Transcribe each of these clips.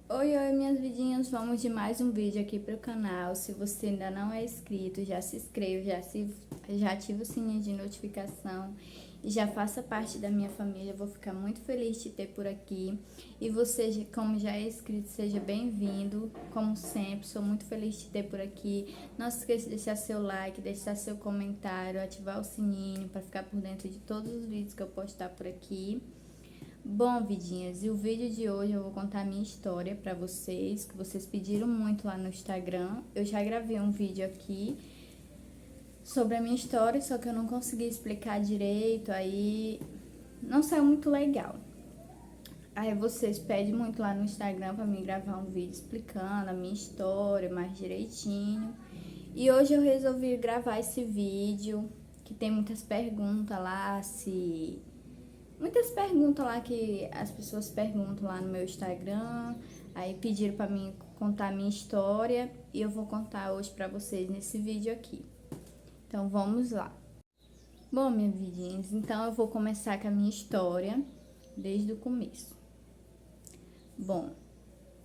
Oi, oi, minhas vidinhas, vamos de mais um vídeo aqui pro canal. Se você ainda não é inscrito, já se inscreva, já ativa o sininho de notificação e já faça parte da minha família. Eu vou ficar muito feliz de ter por aqui. E você, como já é inscrito, seja bem-vindo. Como sempre, sou muito feliz de ter por aqui. Não se esqueça de deixar seu like, deixar seu comentário, ativar o sininho para ficar por dentro de todos os vídeos que eu postar por aqui. Bom, vidinhas, e o vídeo de hoje eu vou contar a minha história pra vocês, que vocês pediram muito lá no Instagram. Eu já gravei um vídeo aqui sobre a minha história, só que eu não consegui explicar direito, aí não saiu muito legal. Aí vocês pedem muito lá no Instagram pra mim gravar um vídeo explicando a minha história mais direitinho. E hoje eu resolvi gravar esse vídeo, que tem muitas perguntas lá, se muitas perguntas lá que as pessoas perguntam lá no meu Instagram. Aí pediram para mim contar a minha história e eu vou contar hoje para vocês nesse vídeo aqui. Então vamos lá. Bom, minhas vidinhas, então eu vou começar com a minha história desde o começo. Bom,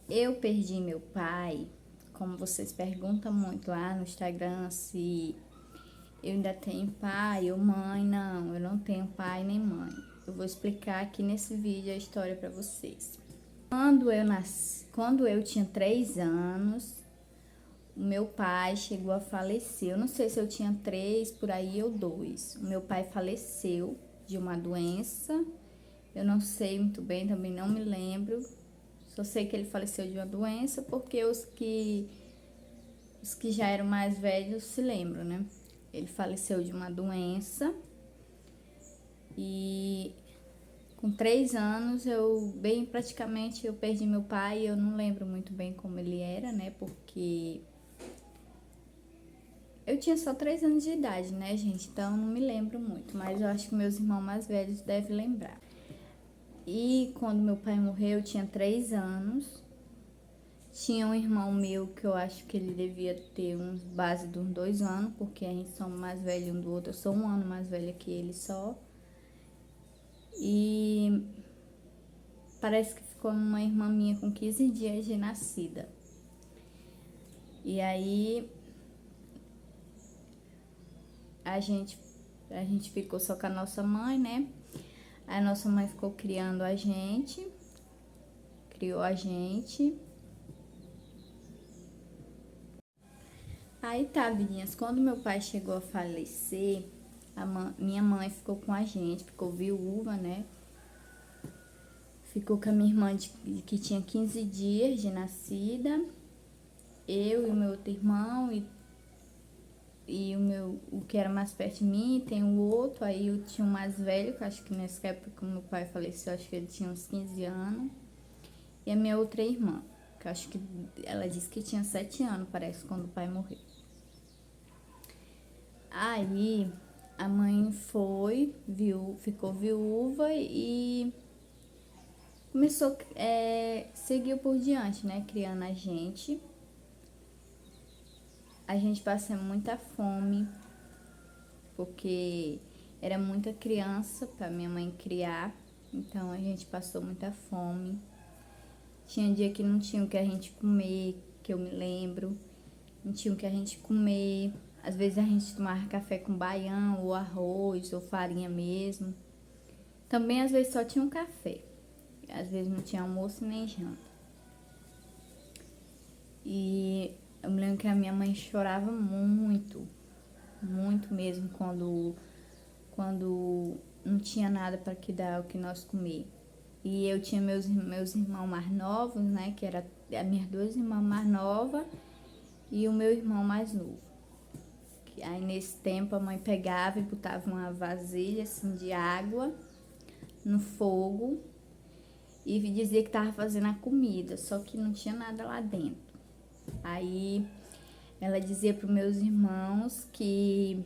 eu perdi meu pai, como vocês perguntam muito lá no Instagram se eu ainda tenho pai ou mãe. Não, eu não tenho pai nem mãe. Eu vou explicar aqui nesse vídeo a história para vocês. Quando eu tinha 3 anos, o meu pai chegou a falecer. Eu não sei se eu tinha 3 por aí ou 2. O meu pai faleceu de uma doença. Eu não sei muito bem, também não me lembro. Só sei que ele faleceu de uma doença porque os que já eram mais velhos se lembram, né? Ele faleceu de uma doença e com 3 anos bem praticamente, eu perdi meu pai. Eu não lembro muito bem como ele era, né? Porque eu tinha só 3 anos de idade, né, gente? Então não me lembro muito, mas eu acho que meus irmãos mais velhos devem lembrar. E quando meu pai morreu, eu tinha 3 anos. Tinha um irmão meu que eu acho que ele devia ter uns base de uns 2 anos, porque a gente somos mais velho um do outro. Eu sou um ano mais velha que ele só. E parece que ficou uma irmã minha com 15 dias de nascida. E aí a gente, a gente ficou só com a nossa mãe, né? A nossa mãe ficou criando a gente, criou a gente. Aí tá, vidinhas, quando meu pai chegou a falecer, minha mãe ficou com a gente, ficou viúva, né? Ficou com a minha irmã que tinha 15 dias de nascida, eu e o meu outro irmão e o que era mais perto de mim, tem o outro. Aí eu tinha um mais velho, que acho que nessa época que meu pai faleceu, acho que ele tinha uns 15 anos. E a minha outra irmã, que acho que ela disse que tinha 7 anos, parece, quando o pai morreu. Aí a mãe ficou viúva e começou, seguiu por diante, né, criando a gente. A gente passou muita fome, porque era muita criança para minha mãe criar, então a gente passou muita fome. Tinha dia que não tinha o que a gente comer, que eu me lembro, não tinha o que a gente comer. Às vezes a gente tomava café com baião, ou arroz, ou farinha mesmo. Também às vezes só tinha um café, às vezes não tinha almoço nem janta. E eu me lembro que a minha mãe chorava muito, muito mesmo, quando não tinha nada para que dar o que nós comer. E eu tinha meus irmãos mais novos, né, que era as minhas 2 irmãs mais novas e o meu irmão mais novo. Aí nesse tempo a mãe pegava e botava uma vasilha assim de água no fogo e dizia que tava fazendo a comida, só que não tinha nada lá dentro. Aí ela dizia para os meus irmãos que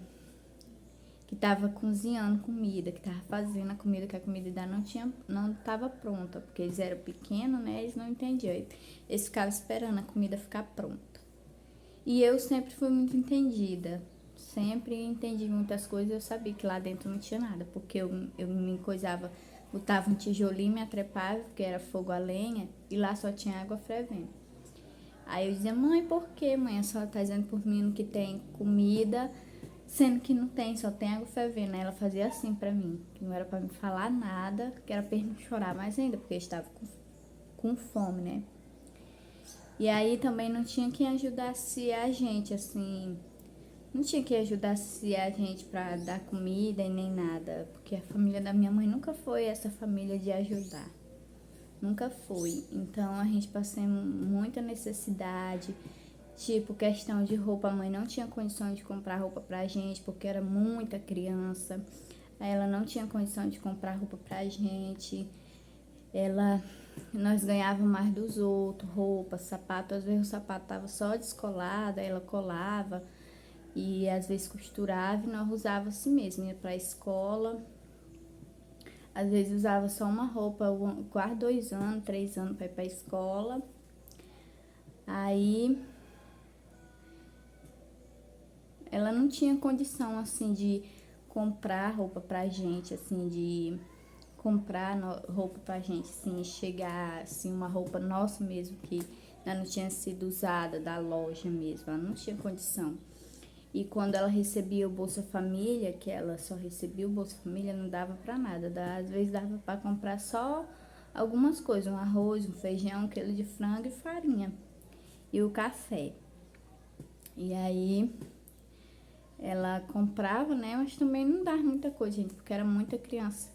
tava cozinhando comida, que tava fazendo a comida, que a comida ainda não tava pronta, porque eles eram pequenos, né? Eles não entendiam. Eles ficavam esperando a comida ficar pronta. E eu sempre fui muito entendida. Sempre entendi muitas coisas. Eu sabia que lá dentro não tinha nada, porque eu me coisava botava um tijolinho, me atrepava, porque era fogo a lenha, e lá só tinha água fervendo. Aí eu dizia, mãe, por que, mãe? A senhora tá dizendo por mim que tem comida, sendo que não tem, só tem água fervendo. Aí ela fazia assim pra mim, que não era pra me falar nada, que era pra ele não chorar mais ainda, porque eu estava com fome, né? E aí também não tinha quem ajudasse a gente, assim, não tinha quem ajudasse a gente pra dar comida e nem nada, porque a família da minha mãe nunca foi essa família de ajudar. Nunca foi. Então a gente passou muita necessidade. Tipo, questão de roupa, a mãe não tinha condição de comprar roupa pra gente, porque era muita criança. Aí ela não tinha condição de comprar roupa pra gente. Nós ganhávamos mais dos outros, roupa, sapato. Às vezes o sapato tava só descolado, aí ela colava e às vezes costurava e nós usava assim mesmo, ia pra escola. Às vezes usava só uma roupa, quase 2 anos, 3 anos para ir para a escola. Aí ela não tinha condição assim de comprar roupa pra gente, assim, de comprar roupa pra gente, assim, chegar assim, uma roupa nossa mesmo, que ela não tinha sido usada da loja mesmo, ela não tinha condição. E quando ela recebia o Bolsa Família, que ela só recebia o Bolsa Família, não dava pra nada. Às vezes dava pra comprar só algumas coisas, um arroz, um feijão, 1 quilo de frango e farinha. E o café. E aí ela comprava, né? Mas também não dava muita coisa, gente, porque era muita criança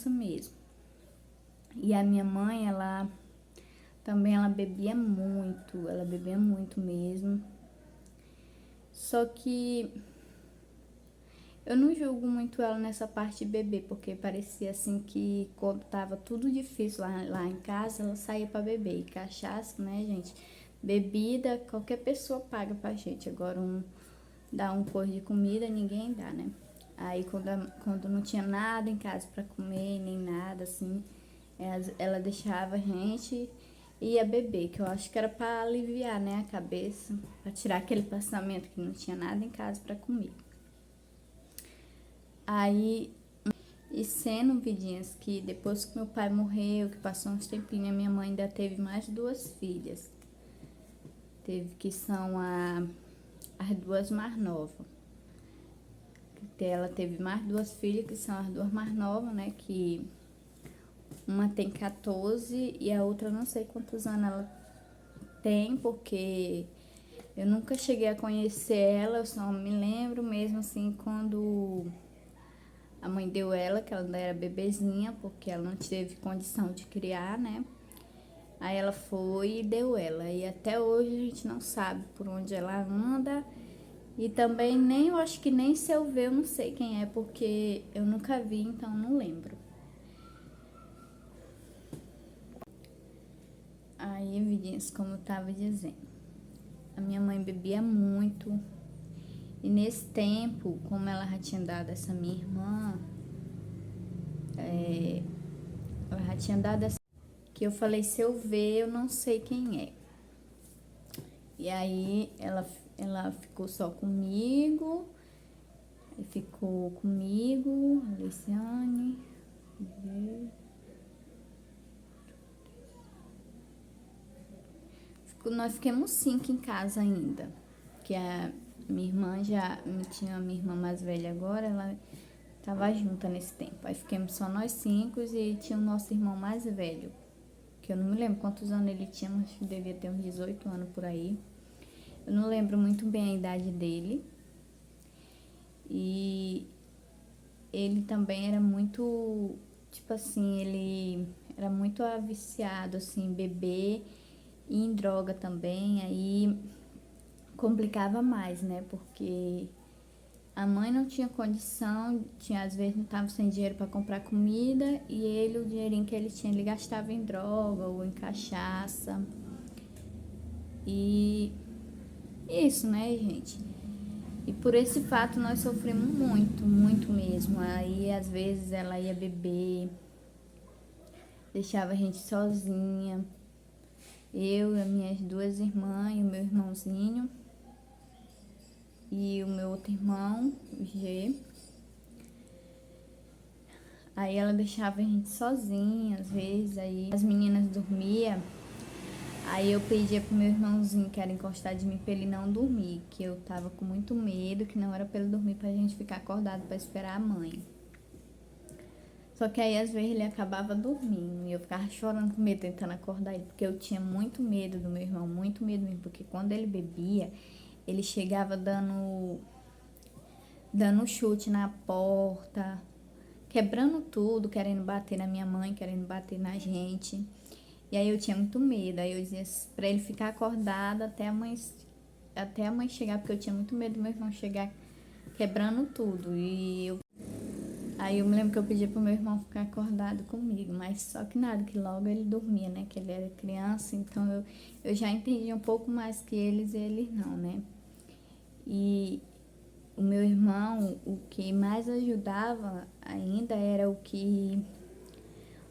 mesmo. E a minha mãe, ela bebia muito mesmo. Só que eu não julgo muito ela nessa parte de beber, porque parecia assim que quando tava tudo difícil lá em casa, ela saía pra beber. E cachaça, né, gente? Bebida, qualquer pessoa paga pra gente. Agora, dar um coisa de comida, ninguém dá, né? Aí, quando não tinha nada em casa pra comer, nem nada, assim, ela deixava a gente e ia beber, que eu acho que era pra aliviar, né, a cabeça, pra tirar aquele pensamento que não tinha nada em casa pra comer. Aí, e sendo, vidinhas, que depois que meu pai morreu, que passou uns tempinhos, a minha mãe ainda teve mais 2 filhas. Que são as duas mais novas. Ela teve mais 2 filhas, que são as duas mais novas, né? Que uma tem 14 e a outra não sei quantos anos ela tem, porque eu nunca cheguei a conhecer ela, eu só me lembro mesmo assim quando a mãe deu ela, que ela ainda era bebezinha, porque ela não teve condição de criar, né? Aí ela foi e deu ela. E até hoje a gente não sabe por onde ela anda. E também nem, eu acho que nem se eu ver, eu não sei quem é, porque eu nunca vi, então não lembro. Aí, evidências, como eu tava dizendo, a minha mãe bebia muito. E nesse tempo, como ela já tinha dado essa minha irmã, ela já tinha dado essa que eu falei, se eu ver, eu não sei quem é. E aí ela ficou só comigo, e ficou comigo, a Luciane, nós ficamos 5 em casa ainda, que a minha irmã tinha a minha irmã mais velha agora, ela tava junta nesse tempo. Aí ficamos só nós 5 e tinha o nosso irmão mais velho, que eu não me lembro quantos anos ele tinha, mas acho que devia ter uns 18 anos por aí. Eu não lembro muito bem a idade dele. E ele também era muito, tipo assim, ele era muito viciado, assim, em beber e em droga também. Aí complicava mais, né? Porque a mãe não tinha condição, às vezes não estava sem dinheiro para comprar comida e ele, o dinheirinho que ele tinha, ele gastava em droga ou em cachaça. E isso, né, gente? E por esse fato nós sofremos muito, muito mesmo. Aí às vezes ela ia beber, deixava a gente sozinha. Eu e as minhas 2 irmãs e o meu irmãozinho. E o meu outro irmão, o G. Aí ela deixava a gente sozinha, às vezes, aí as meninas dormiam. Aí eu pedia pro meu irmãozinho, que era encostar de mim, pra ele não dormir, que eu tava com muito medo, que não era pra ele dormir, pra gente ficar acordado pra esperar a mãe. Só que aí às vezes ele acabava dormindo e eu ficava chorando com medo, tentando acordar ele, porque eu tinha muito medo do meu irmão, muito medo mesmo, porque quando ele bebia, ele chegava dando chute na porta, quebrando tudo, querendo bater na minha mãe, querendo bater na gente. E aí eu tinha muito medo, aí eu dizia pra ele ficar acordado até a mãe chegar, porque eu tinha muito medo do meu irmão chegar quebrando tudo. Aí eu me lembro que eu pedi pro meu irmão ficar acordado comigo, mas só que nada, que logo ele dormia, né? Que ele era criança, então eu já entendia um pouco mais que eles e eles não, né? E o meu irmão, o que mais ajudava ainda era o que...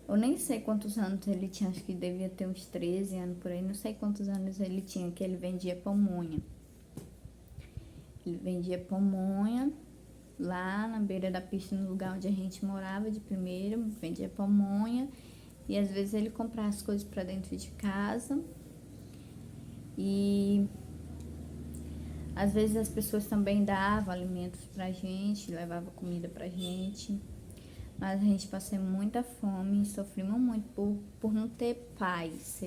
Eu nem sei quantos anos ele tinha, acho que devia ter uns 13 anos por aí, não sei quantos anos ele tinha, que ele vendia pamonha. Ele vendia pamonha lá na beira da pista, no lugar onde a gente morava de primeiro, vendia pamonha. E às vezes ele comprava as coisas para dentro de casa. E às vezes as pessoas também davam alimentos pra gente, levavam comida pra gente. Mas a gente passou muita fome e sofremos muito por não ter pais.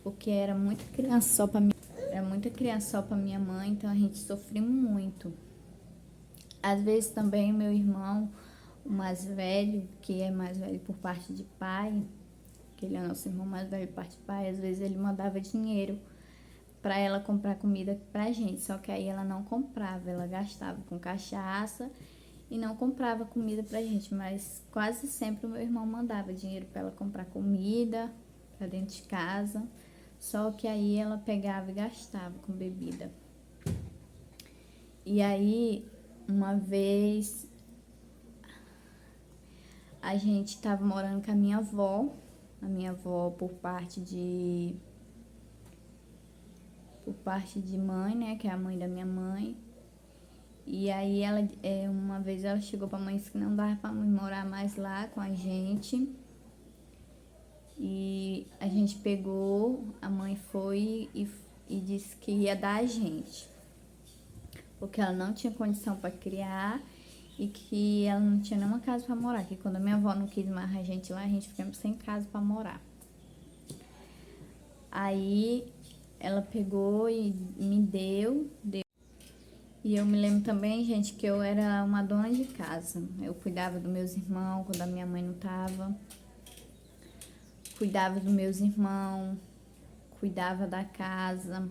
Porque era muita criança só pra minha, era muita criança só pra minha mãe, então a gente sofreu muito. Às vezes também meu irmão, o mais velho, que é mais velho por parte de pai, que ele é nosso irmão mais velho por parte de pai, às vezes ele mandava dinheiro para ela comprar comida pra gente, só que aí ela não comprava, ela gastava com cachaça e não comprava comida pra gente, mas quase sempre o meu irmão mandava dinheiro para ela comprar comida pra dentro de casa, só que aí ela pegava e gastava com bebida. E aí, uma vez, a gente tava morando com a minha avó por parte de mãe, né, que é a mãe da minha mãe. E aí ela, uma vez ela chegou pra mãe que não dava pra mãe morar mais lá com a gente. E a gente pegou, a mãe foi e disse que ia dar a gente, porque ela não tinha condição para criar e que ela não tinha nenhuma casa para morar, que quando a minha avó não quis mais a gente lá, a gente ficamos sem casa para morar. Aí ela pegou e me deu. E eu me lembro também, gente, que eu era uma dona de casa. Eu cuidava dos meus irmãos quando a minha mãe não tava. Cuidava dos meus irmãos, cuidava da casa.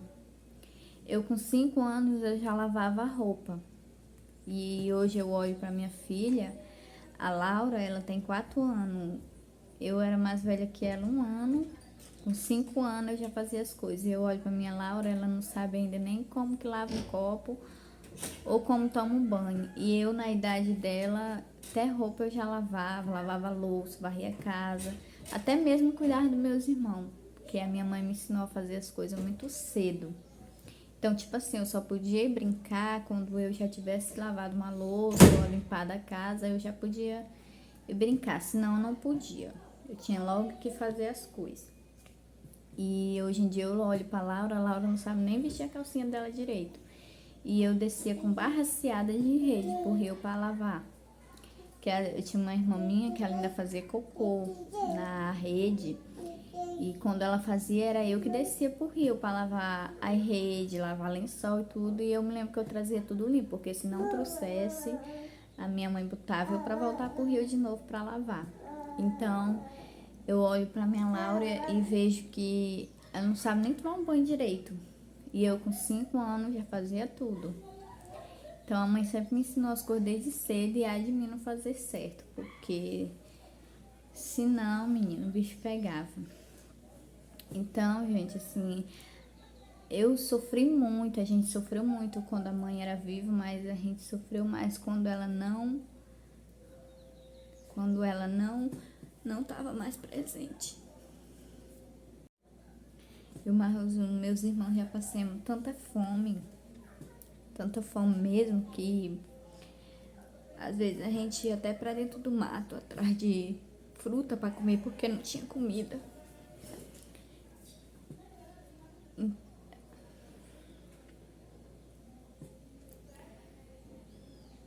Eu com 5 anos eu já lavava roupa. E hoje eu olho para minha filha, a Laura, ela tem 4 anos. Eu era mais velha que ela 1 ano. Com 5 anos eu já fazia as coisas. Eu olho para minha Laura, ela não sabe ainda nem como que lava um copo ou como toma um banho. E eu, na idade dela, até roupa eu já lavava louça, varria a casa, até mesmo cuidar dos meus irmãos, porque a minha mãe me ensinou a fazer as coisas muito cedo. Então, tipo assim, eu só podia ir brincar quando eu já tivesse lavado uma louça ou limpado a casa, eu já podia ir brincar, senão eu não podia. Eu tinha logo que fazer as coisas. E hoje em dia eu olho pra Laura, a Laura não sabe nem vestir a calcinha dela direito. E eu descia com barraciada de rede pro rio pra lavar. Eu tinha uma irmã minha que ela ainda fazia cocô na rede. E quando ela fazia, era eu que descia pro rio pra lavar a rede, lavar lençol e tudo. E eu me lembro que eu trazia tudo limpo, porque se não trouxesse, a minha mãe botava eu pra voltar pro rio de novo pra lavar. Então, eu olho pra minha Laura e vejo que ela não sabe nem tomar um banho direito. E eu com 5 anos já fazia tudo. Então a mãe sempre me ensinou as coisas desde cedo e a de mim não fazer certo, porque senão, menino, o bicho pegava. Então, gente, assim, eu sofri muito, a gente sofreu muito quando a mãe era viva, mas a gente sofreu mais quando ela não estava mais presente. Eu mais os meus irmãos já passamos tanta fome mesmo, que Às vezes a gente ia até pra dentro do mato, atrás de fruta pra comer, porque não tinha comida.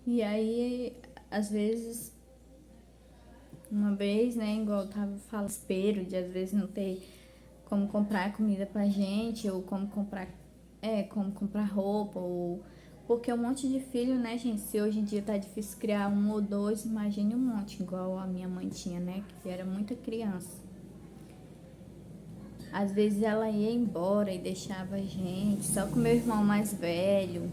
E aí, às vezes, uma vez, né, igual eu tava falando, espero de às vezes não ter como comprar comida pra gente, ou como comprar roupa, ou porque um monte de filho, né, gente? Se hoje em dia tá difícil criar um ou dois, imagine um monte, igual a minha mãe tinha, né? Que era muita criança. Às vezes ela ia embora e deixava a gente, só com meu irmão mais velho.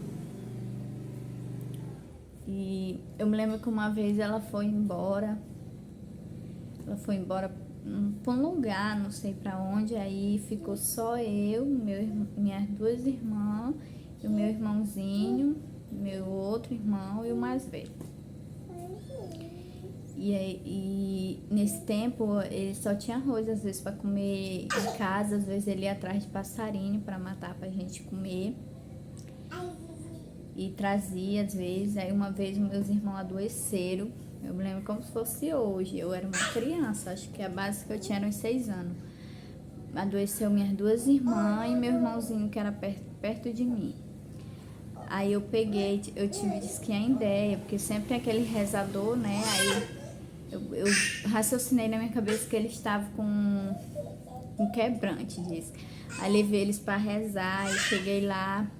E eu me lembro que uma vez ela foi embora pra um lugar, não sei pra onde, aí ficou só eu, minhas duas irmãs, e o meu irmãozinho, meu outro irmão e o mais velho. E nesse tempo ele só tinha arroz às vezes pra comer em casa, às vezes ele ia atrás de passarinho pra matar pra gente comer. E trazia às vezes, aí uma vez meus irmãos adoeceram, eu me lembro como se fosse hoje, eu era uma criança, acho que a base que eu tinha era uns 6 anos. Adoeceu minhas duas irmãs e meu irmãozinho que era perto de mim. Aí eu peguei, eu tive que a ideia, porque sempre tem aquele rezador, né? Aí eu raciocinei na minha cabeça que eles estavam com um quebrante disso. Aí levei eles para rezar e cheguei lá.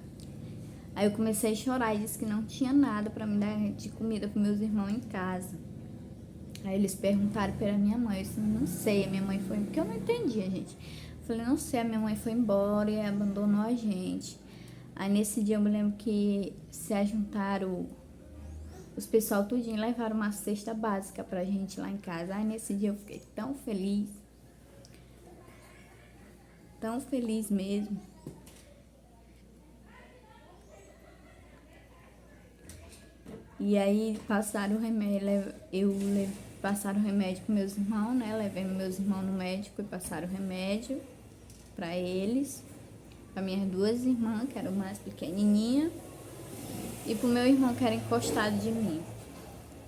Aí eu comecei a chorar e disse que não tinha nada para me dar de comida para meus irmãos em casa. Aí eles perguntaram para minha mãe, eu disse, não sei, a minha mãe foi, porque eu não entendia, gente. Eu falei, não sei, a minha mãe foi embora e abandonou a gente. Aí nesse dia eu me lembro que se ajuntaram os pessoal tudinho, levaram uma cesta básica pra gente lá em casa. Aí nesse dia eu fiquei tão feliz mesmo. E aí passaram o remédio, passaram o remédio para meus irmãos, né? Levei meus irmãos no médico e passaram o remédio para eles, para minhas duas irmãs, que eram mais pequenininha, e pro meu irmão que era encostado de mim.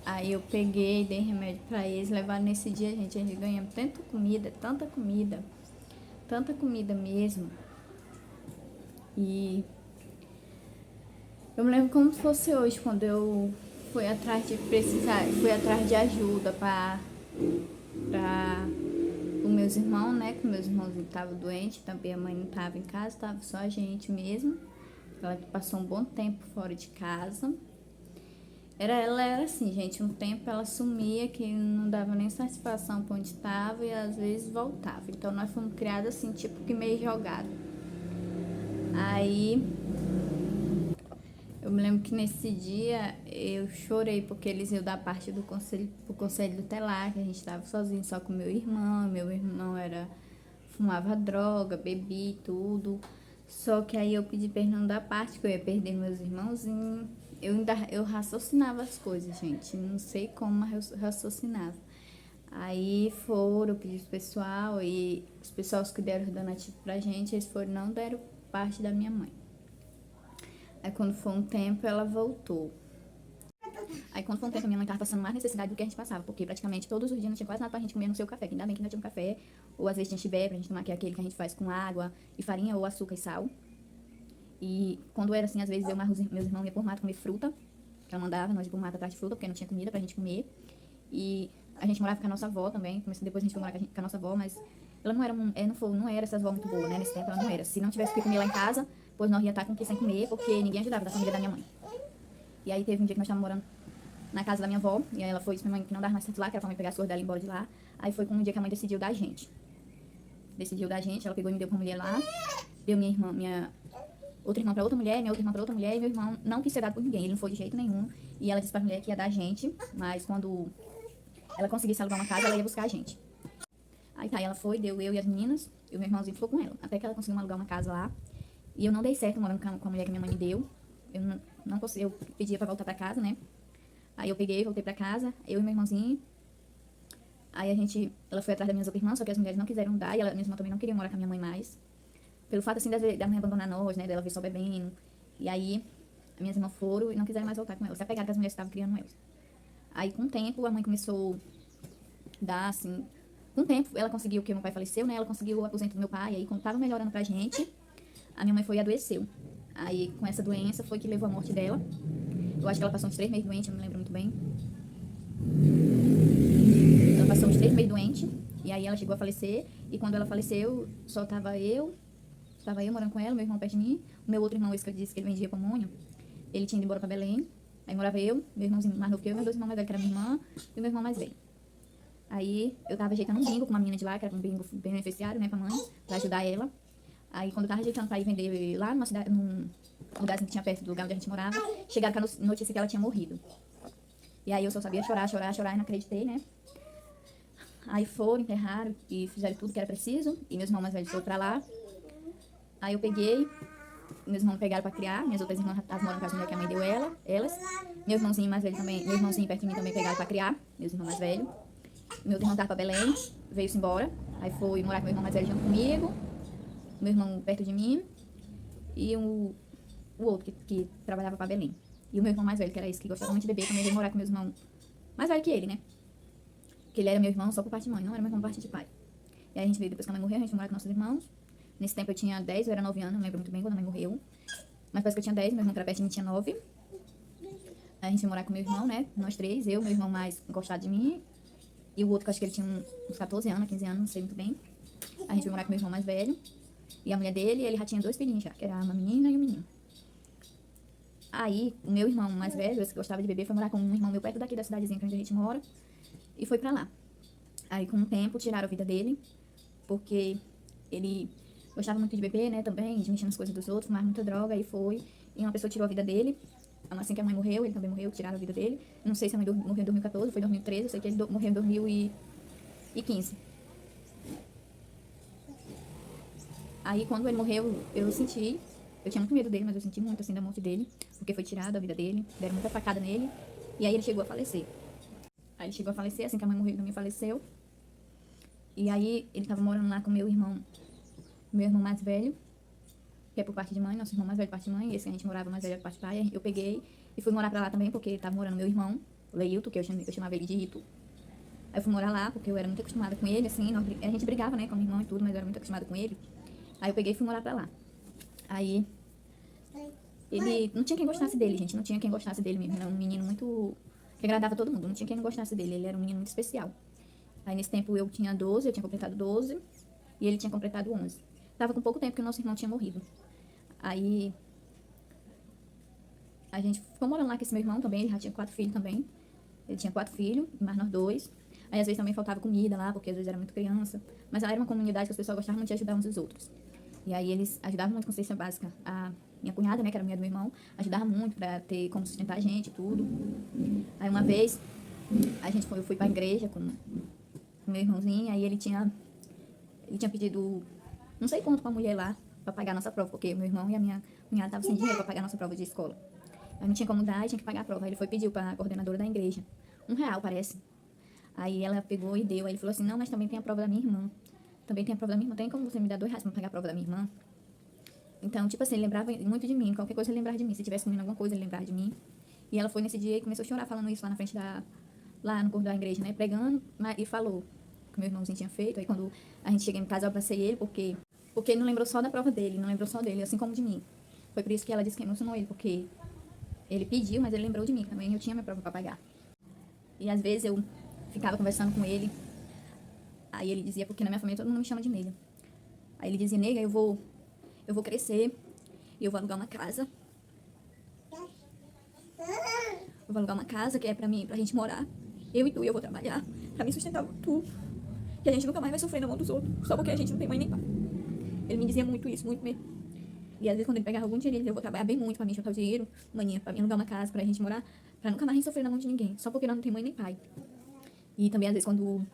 Aí eu peguei, dei remédio para eles, levaram nesse dia, gente, a gente ganhamos tanta comida mesmo. E eu me lembro como se fosse hoje, quando eu fui atrás de ajuda para os meus irmãos, né? Que meus irmãos estavam doentes, também a mãe não estava em casa, estava só a gente mesmo. Ela passou um bom tempo fora de casa. Ela era assim, gente, um tempo ela sumia que não dava nem satisfação para onde estava e às vezes voltava. Então nós fomos criados assim, tipo que meio jogado. Aí eu me lembro que nesse dia eu chorei porque eles iam dar parte do conselho, pro conselho tutelar, que a gente estava sozinho, só com meu irmão. Meu irmão fumava droga, bebia tudo. Só que aí eu pedi perdão da parte, que eu ia perder meus irmãozinhos. Eu raciocinava as coisas, gente. Não sei como, mas eu raciocinava. Aí foram, eu pedi pro pessoal, e os pessoas que deram o donativo pra gente, eles não deram parte da minha mãe. Aí quando foi um tempo, ela voltou. Aí quando foi um tempo, a minha mãe tava passando mais necessidade do que a gente passava, porque praticamente todos os dias não tinha quase nada pra gente comer no seu café, que ainda bem que ainda tinha um café, ou às vezes tinha chibé pra gente tomar, que é aquele que a gente faz com água e farinha, ou açúcar e sal. E quando era assim, às vezes eu mais meus irmãos iam por mato comer fruta, que ela mandava nós ir por mato atrás de fruta, porque não tinha comida pra gente comer. E a gente morava com a nossa avó também, depois a gente foi morar com a nossa avó, mas ela não era essas avó muito boa, né? Nesse tempo ela não era. Se não tivesse o que comer lá em casa, pois nós ia estar com o que sem comer, porque ninguém ajudava da família da minha mãe. E aí teve um dia que nós estávamos morando na casa da minha avó, e aí ela foi, disse pra minha mãe que não dava mais certo lá, que era pra mãe pegar as coisas dela e ir embora de lá. Aí foi com um dia que a mãe decidiu dar a gente. Ela pegou e me deu pra uma mulher lá, deu minha outra irmã pra outra mulher, minha outra irmã pra outra mulher, e meu irmão não quis ser dado por ninguém, ele não foi de jeito nenhum. E ela disse pra mulher que ia dar a gente, mas quando ela conseguisse alugar uma casa, ela ia buscar a gente. Aí tá, ela foi, deu eu e as meninas, e o meu irmãozinho ficou com ela, até que ela conseguiu alugar uma casa lá. E eu não dei certo morando com a mulher que minha mãe me deu. Eu não consegui, eu pedia pra voltar pra casa, né? Aí eu peguei, voltei pra casa, eu e meu irmãozinho. Aí ela foi atrás das minhas outras irmãs, só que as mulheres não quiseram dar, e minha irmã também não queria morar com a minha mãe mais. Pelo fato, assim, da mãe abandonar nós, né, dela vir só bebendo. E aí, as minhas irmãs foram e não quiseram mais voltar com ela. Se apegaram que as mulheres estavam criando elas. Aí, com o tempo, a mãe começou a dar, assim... Com o tempo, ela conseguiu, porque meu pai faleceu, né? Ela conseguiu o aposento do meu pai. Aí, quando tava melhorando pra gente, a minha mãe foi e adoeceu. Aí, com essa doença, foi que levou à morte dela. Eu acho que ela passou uns 3 meses doente, eu não me lembro muito bem. Ela passou uns 3 meses doente. E aí, ela chegou a falecer. E quando ela faleceu, só tava eu morando com ela, meu irmão perto de mim. O meu outro irmão, esse que eu disse que ele vendia pamonha, ele tinha ido embora pra Belém. Aí morava eu, meu irmãozinho mais novo que eu, meus 2 irmãos mais velhos, que era minha irmã, e meu irmão mais velho. Aí eu tava ajeitando um bingo com uma menina de lá, que era um bingo beneficiário, né, pra mãe, pra ajudar ela. Aí quando eu tava ajeitando pra ir vender lá numa cidade, num lugarzinho que tinha perto do lugar onde a gente morava, chegaram com a notícia que ela tinha morrido. E aí eu só sabia chorar, chorar, chorar, e não acreditei, né? Aí foram, enterraram e fizeram tudo que era preciso, e meus irmãos mais velhos foram pra lá. Aí eu peguei, meus irmãos pegaram pra criar, minhas outras irmãs estavam morando com as mulheres que a mãe deu elas. Meu irmãozinho mais velho também, meu irmãozinho perto de mim também pegaram pra criar, meus irmãos mais velhos. Meu outro irmão tava pra Belém, veio-se embora. Aí foi morar com meu irmão mais velho junto comigo, meu irmão perto de mim, e o outro que trabalhava pra Belém. E o meu irmão mais velho, que era esse que gostava muito de beber, também veio morar com meu irmão mais velho que ele, né? Porque ele era meu irmão só por parte de mãe, não era meu irmão por parte de pai. E aí a gente veio, depois que a mãe morreu, a gente foi morar com nossos irmãos. Nesse tempo eu tinha 10, eu era 9 anos, não lembro muito bem quando a mãe morreu. Mas depois que eu tinha 10, meu irmão que era perto de mim tinha 9. Aí a gente foi morar com meu irmão, né? Nós três, eu, meu irmão mais encostado de mim. E o outro, que eu acho que ele tinha uns 14 anos, 15 anos, não sei muito bem. A gente foi morar com meu irmão mais velho. E a mulher dele, ele já tinha 2 filhinhos já, que era uma menina e um menino. Aí, o meu irmão mais velho, esse que gostava de beber, foi morar com um irmão meu perto daqui da cidadezinha onde a gente mora. E foi pra lá. Aí, com o tempo, tiraram a vida dele. Porque ele gostava muito de beber, né, também, de mexer nas coisas dos outros, fumar muita droga, e foi. E uma pessoa tirou a vida dele. Assim que a mãe morreu, ele também morreu, tiraram a vida dele. Não sei se a mãe morreu em 2014, foi em 2013, eu sei que ele morreu em 2015. Aí, quando ele morreu, eu senti... Eu tinha muito medo dele, mas eu senti muito, assim, da morte dele. Porque foi tirada a vida dele, deram muita facada nele. E aí ele chegou a falecer. Aí ele chegou a falecer, assim que a mãe morreu, ele também faleceu. E aí ele tava morando lá com meu irmão mais velho, que é por parte de mãe, nosso irmão mais velho por parte de mãe, esse que a gente morava mais velho por parte de pai. Eu peguei e fui morar pra lá também, porque tava morando meu irmão, o Leilton, que eu chamava ele de Rito. Aí eu fui morar lá, porque eu era muito acostumada com ele, assim, a gente brigava, né, com meu irmão e tudo, mas eu era muito acostumada com ele. Aí eu peguei e fui morar pra lá. Aí ele não tinha quem gostasse dele, gente, não tinha quem gostasse dele mesmo. Era um menino muito... que agradava todo mundo, não tinha quem não gostasse dele, ele era um menino muito especial. Aí nesse tempo eu tinha 12, eu tinha completado 12, e ele tinha completado 11. Tava com pouco tempo que o nosso irmão tinha morrido. Aí a gente ficou morando lá com esse meu irmão também, ele já tinha 4 filhos também. Ele tinha 4 filhos, mais nós 2. Aí às vezes também faltava comida lá, porque às vezes era muito criança. Mas lá era uma comunidade que as pessoas gostavam muito de ajudar uns aos outros. E aí eles ajudavam muito com cesta básica. A minha cunhada, né, que era mulher do meu irmão, ajudava muito pra ter como sustentar a gente e tudo. Aí uma vez, eu fui pra igreja com o meu irmãozinho, aí ele tinha pedido não sei quanto pra mulher lá, pra pagar a nossa prova, porque meu irmão e a minha cunhada estavam sem dinheiro pra pagar a nossa prova de escola. Aí não tinha como dar e tinha que pagar a prova. Aí ele foi e pediu pra coordenadora da igreja. R$ 1, parece. Aí ela pegou e deu. Aí ele falou assim, não, mas também tem a prova da minha irmã. Também tem a prova da minha irmã. Tem como você me dar R$ 2 pra pagar a prova da minha irmã? Então, tipo assim, ele lembrava muito de mim. Qualquer coisa ele lembrava de mim. Se tivesse comendo alguma coisa, ele lembrava de mim. E ela foi nesse dia e começou a chorar, falando isso lá na frente lá no corredor da igreja, né? Pregando. E falou que meu irmãozinho tinha feito. Aí quando a gente chega em casa, eu abracei ele, porque ele não lembrou só da prova dele, não lembrou só dele, assim como de mim. Foi por isso que ela disse que emocionou ele, porque ele pediu, mas ele lembrou de mim também. Eu tinha minha prova pra pagar. E às vezes eu ficava conversando com ele. Aí ele dizia, porque na minha família todo mundo me chama de nega. Aí ele dizia, nega, eu vou crescer e eu vou alugar uma casa. Eu vou alugar uma casa que é pra mim, pra gente morar. Eu e tu, e eu vou trabalhar pra me sustentar tu. Que a gente nunca mais vai sofrer na mão dos outros, só porque a gente não tem mãe nem pai. Ele me dizia muito isso, muito mesmo. E às vezes quando ele pegava algum dinheiro, ele dizia, eu vou trabalhar bem muito pra mim juntar o dinheiro, maninha, pra mim alugar uma casa, pra gente morar, pra nunca mais sofrer na mão de ninguém, só porque nós não tem mãe nem pai. E também às vezes quando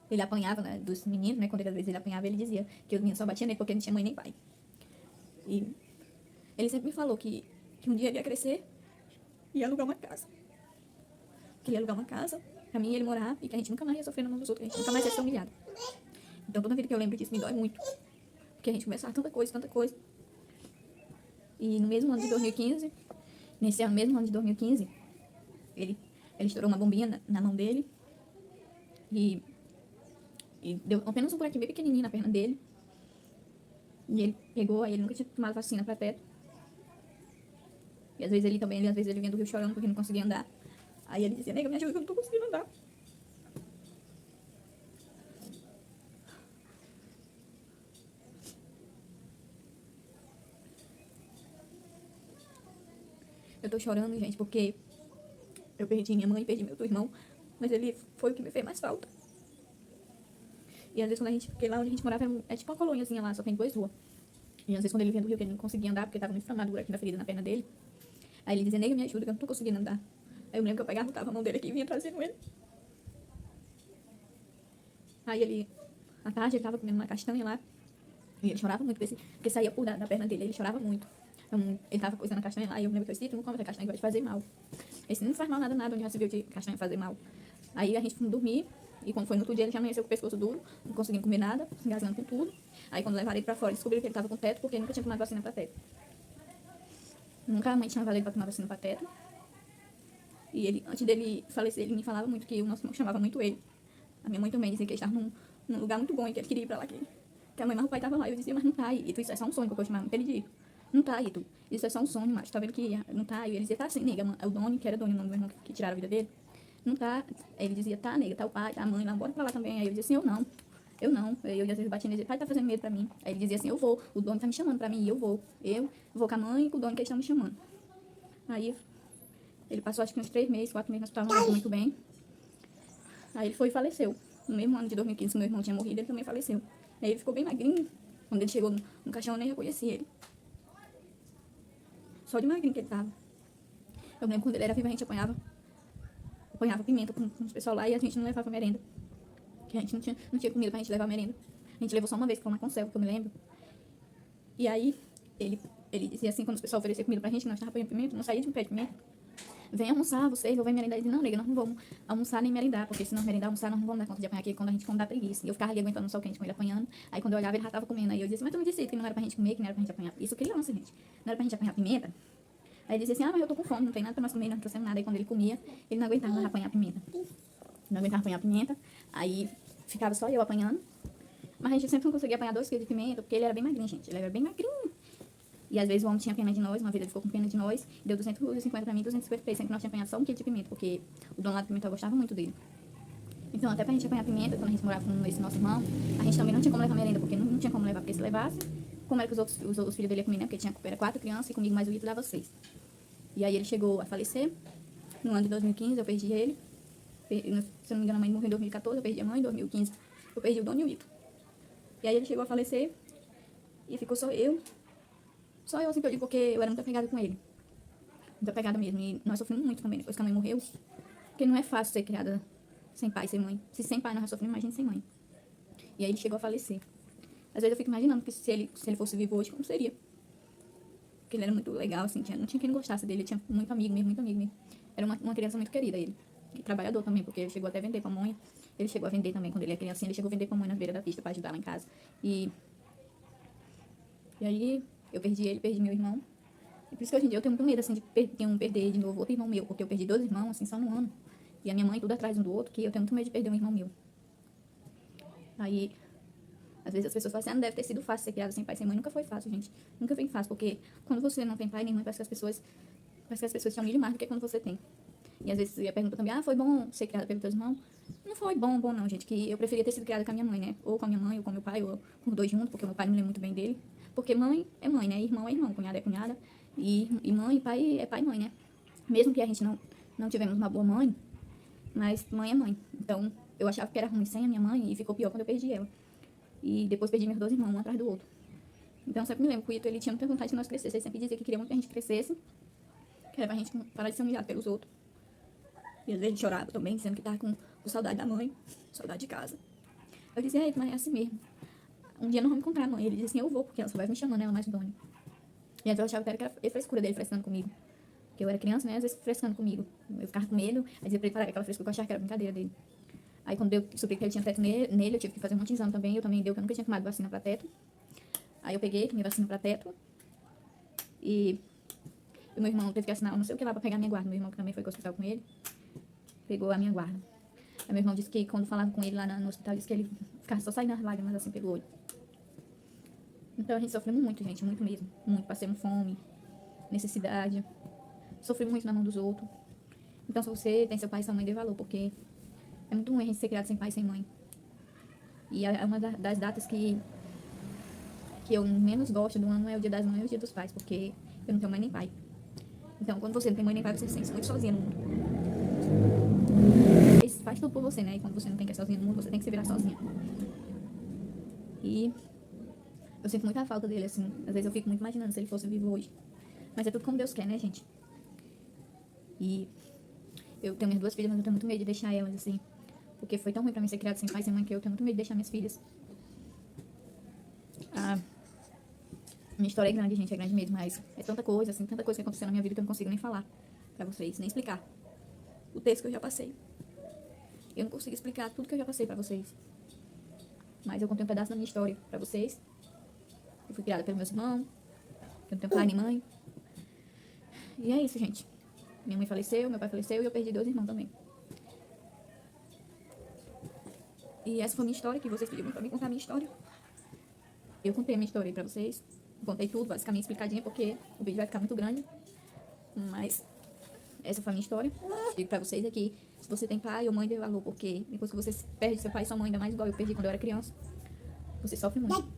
ele apanhava, né, dos meninos, né, quando às vezes ele apanhava, ele dizia que os meninos só batiam nele porque ele não tinha mãe nem pai. E ele sempre me falou que um dia ele ia crescer e ia alugar uma casa. Que ele ia alugar uma casa pra mim e ele morar, e que a gente nunca mais ia sofrer na mão dos outros, que a gente nunca mais ia ser humilhado. Então toda vida que eu lembro disso me dói muito. Porque a gente começava tanta coisa, tanta coisa. E no mesmo ano de 2015, nesse mesmo ano de 2015, ele estourou uma bombinha na mão dele e deu apenas um buraquinho bem pequenininho na perna dele. E ele pegou, aí ele nunca tinha tomado vacina pra teto. E às vezes ele vinha do Rio chorando porque não conseguia andar. Aí ele dizia, nega, me ajuda que eu não tô conseguindo andar. Eu tô chorando, gente, porque eu perdi minha mãe, perdi meu outro irmão, mas ele foi o que me fez mais falta. E às vezes porque lá onde a gente morava é tipo uma colôniazinha lá, só tem 2 ruas. E às vezes quando ele vinha do Rio, que ele não conseguia andar, porque tava muito inflamado o buraco na ferida na perna dele. Aí ele dizia, nega, me ajuda que eu não tô conseguindo andar. Aí eu lembro que eu pegava, botava a mão dele aqui e vinha trazendo ele. Aí ele, à tarde, ele tava comendo uma castanha lá. E ele chorava muito, porque saía por da perna dele, ele chorava muito. Então, ele tava coisando a castanha lá, e eu lembro que eu disse, tu não come essa castanha que vai te fazer mal. Esse não faz mal nada, onde já se viu de castanha fazer mal. Aí a gente foi dormir, e quando foi no outro dia, ele já amanheceu com o pescoço duro, não conseguia comer nada, engasgando com tudo. Aí quando levaram ele pra fora, descobriram que ele tava com teto, porque ele nunca tinha tomado vacina pra teto. Nunca a mãe tinha levado ele pra tomar vacina pra teto. E ele, antes dele falecer, ele me falava muito que o nosso irmão chamava muito ele. A minha mãe também dizia que ele estava num lugar muito bom e que ele queria ir pra lá. Que a mãe, mas o pai tava lá. Eu dizia, mas não tá, Ito, isso é só um sonho, porque eu chamava muito ele de Ito. Não tá, Ito, isso é só um sonho, mas tá vendo que não tá. E ele dizia, tá sim, nega, o Doni, que era Doni, o nome do meu irmão que tiraram a vida dele. Não tá. Aí ele dizia, tá, nega, tá o pai, tá a mãe, lá, bora pra lá também. Aí eu dizia assim, eu não. Eu não. Aí eu às vezes batia nele e dizia, pai, tá fazendo medo pra mim. Aí ele dizia assim, eu vou, o Doni tá me chamando pra mim, e eu vou. Eu vou com a mãe e com o Doni que eles estão me chamando. Aí ele passou acho que uns 3 meses, 4 meses no hospital, não estava muito bem. Aí ele foi e faleceu. No mesmo ano de 2015, meu irmão tinha morrido, ele também faleceu. Aí ele ficou bem magrinho. Quando ele chegou no caixão, eu nem reconheci ele. Só de magrinho que ele tava. Eu lembro quando ele era vivo, a gente apanhava pimenta com os pessoal lá e a gente não levava merenda. Que a gente não tinha comida pra gente levar merenda. A gente levou só uma vez, que foi uma conserva, que eu me lembro. E aí, ele dizia assim, quando os pessoal ofereciam comida pra gente, que nós tava apanhando pimenta, não saía de um pé de pimenta. Vem almoçar, vocês, ou vem merendar. Ele disse, não, nega, nós não vamos almoçar nem merendar, porque se nós merendar, almoçar, nós não vamos dar conta de apanhar aqui, quando a gente come dá preguiça. E eu ficava ali aguentando o sol quente com ele apanhando. Aí quando eu olhava, ele já tava comendo. Aí eu disse, mas tu me disse que não era pra gente comer, que não era pra gente apanhar. Isso criança, gente. Não era pra gente apanhar pimenta. Aí ele dizia assim, ah, mas eu tô com fome, não tem nada pra nós comer, não trouxemos nada. Aí quando ele comia, ele não aguentava apanhar pimenta. Não aguentava apanhar pimenta. Aí ficava só eu apanhando. Mas a gente sempre não conseguia apanhar 2 quilos de pimenta, porque ele era bem magrinho, gente. Ele era bem magrinho. E às vezes o homem tinha pena de nós, uma vez ele ficou com pena de nós, deu 250 pra mim, 250 pra ele, sendo que nós tínhamos apanhado só 1 quilo de pimenta, porque o dono lá do pimentão gostava muito dele. Então, até pra gente apanhar pimenta, quando a gente morava com esse nosso irmão, a gente também não tinha como levar merenda, porque não tinha como levar, porque se levasse, como era que os outros filhos dele iam comer, né? Porque era 4 crianças e comigo mais o Ito dava 6. E aí ele chegou a falecer, no ano de 2015 eu perdi ele, se eu não me engano a mãe morreu em 2014, eu perdi a mãe, em 2015 eu perdi o dono e o Ito. E aí ele chegou a falecer, e ficou só eu assim que eu digo, porque eu era muito apegada com ele. Muito apegada mesmo. E nós sofremos muito também depois que a mãe morreu. Porque não é fácil ser criada sem pai, sem mãe. Se sem pai nós já sofremos, imagina sem mãe. E aí ele chegou a falecer. Às vezes eu fico imaginando que se ele fosse vivo hoje, como seria? Porque ele era muito legal, assim, não tinha quem não gostasse dele. Ele tinha muito amigo mesmo. Era uma criança muito querida, ele. E trabalhador também, porque ele chegou até a vender pamonha. Ele chegou a vender também, quando ele era criancinha, ele chegou a vender pamonha na beira da pista pra ajudar lá em casa. E aí eu perdi meu irmão. E por isso que hoje em dia eu tenho muito medo, assim, de perder de novo outro irmão meu, porque eu perdi 2 irmãos, assim, só no ano. E a minha mãe tudo atrás um do outro, que eu tenho muito medo de perder um irmão meu. Aí, às vezes as pessoas falam assim, não deve ter sido fácil ser criada sem pai, sem mãe. Nunca foi fácil, gente. Nunca foi fácil, porque quando você não tem pai nem mãe, parece que as pessoas te humilham mais do que quando você tem. E às vezes eu pergunto também, foi bom ser criada pelos teus irmãos? Não foi bom não, gente, que eu preferia ter sido criada com a minha mãe, né? Ou com a minha mãe, ou com meu pai, ou com os 2 juntos, porque meu pai não me lembra muito bem dele. Porque mãe é mãe, né? Irmão é irmão, cunhada é cunhada. E mãe, pai é pai e mãe, né? Mesmo que a gente não tivemos uma boa mãe, mas mãe é mãe. Então, eu achava que era ruim sem a minha mãe e ficou pior quando eu perdi ela. E depois perdi meus 2 irmãos, um atrás do outro. Então, eu sempre me lembro que o Ito, ele tinha muita vontade de nós crescêssemos. Ele sempre dizia que queria muito que a gente crescesse, que era pra gente parar de ser humilhado pelos outros. E às vezes ele chorava também, dizendo que tava com saudade da mãe, saudade de casa. Eu dizia, mas é assim mesmo. Um dia nós vamos encontrar a mãe. Ele disse assim, eu vou, porque ela só vai me chamando, ela mais Doni. E antes eu achava que era a frescura dele frescando comigo. Porque eu era criança, né? Às vezes frescando comigo. Eu ficava com medo, aí dizia pra ele parar aquela frescura que eu achava que era brincadeira dele. Aí quando eu descobri que ele tinha teto nele, eu tive que fazer um monte de exame também. Eu também deu, que eu nunca tinha tomado vacina pra teto. Aí eu peguei, tomei vacina pra teto. E o meu irmão teve que assinar, não sei o que lá, pra pegar minha guarda. Meu irmão que também foi pro hospital com ele. pegou a minha guarda. Aí meu irmão disse que quando falava com ele lá no hospital, disse que ele ficava só saindo as lágrimas assim pelo olho. Então a gente sofreu muito, gente, muito mesmo. Muito, passamos fome, necessidade. Sofremos muito na mão dos outros. Então se você tem seu pai e sua mãe, dê valor, porque é muito ruim a gente ser criado sem pai e sem mãe. E é uma das datas que eu menos gosto do ano é o Dia das Mães e o Dia dos Pais, porque eu não tenho mãe nem pai. Então, quando você não tem mãe nem pai, você se sente muito sozinha no mundo. Eles faz tudo por você, né? E quando você não tem que ser sozinha no mundo, você tem que se virar sozinha. E eu sinto muita falta dele, assim. Às vezes eu fico muito imaginando se ele fosse vivo hoje. Mas é tudo como Deus quer, né, gente? E eu tenho minhas duas filhas, mas eu tenho muito medo de deixar elas, assim. Porque foi tão ruim pra mim ser criada sem pai e sem mãe que eu tenho muito medo de deixar minhas filhas. A minha história é grande, gente, é grande mesmo, mas é tanta coisa, assim, tanta coisa que aconteceu na minha vida que eu não consigo nem falar pra vocês, nem explicar o texto que eu já passei. Eu não consigo explicar tudo que eu já passei pra vocês. Mas eu contei um pedaço da minha história pra vocês. Eu fui criada pelos meus irmãos, eu não tenho pai nem mãe. E é isso, gente. Minha mãe faleceu, meu pai faleceu e eu perdi 2 irmãos também. E essa foi a minha história, que vocês pediram pra mim contar a minha história. Eu contei a minha história aí pra vocês. Contei tudo, basicamente explicadinha, porque o vídeo vai ficar muito grande. Mas essa foi a minha história. Digo pra vocês aqui, se você tem pai ou mãe, dê valor, porque depois que você perde seu pai e sua mãe, ainda mais igual eu perdi quando eu era criança, você sofre muito.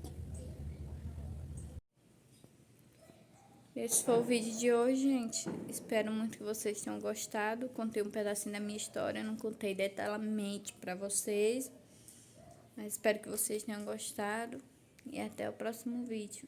Esse foi o vídeo de hoje, gente. Espero muito que vocês tenham gostado. Contei um pedacinho da minha história, não contei detalhadamente pra vocês. Mas espero que vocês tenham gostado. E até o próximo vídeo.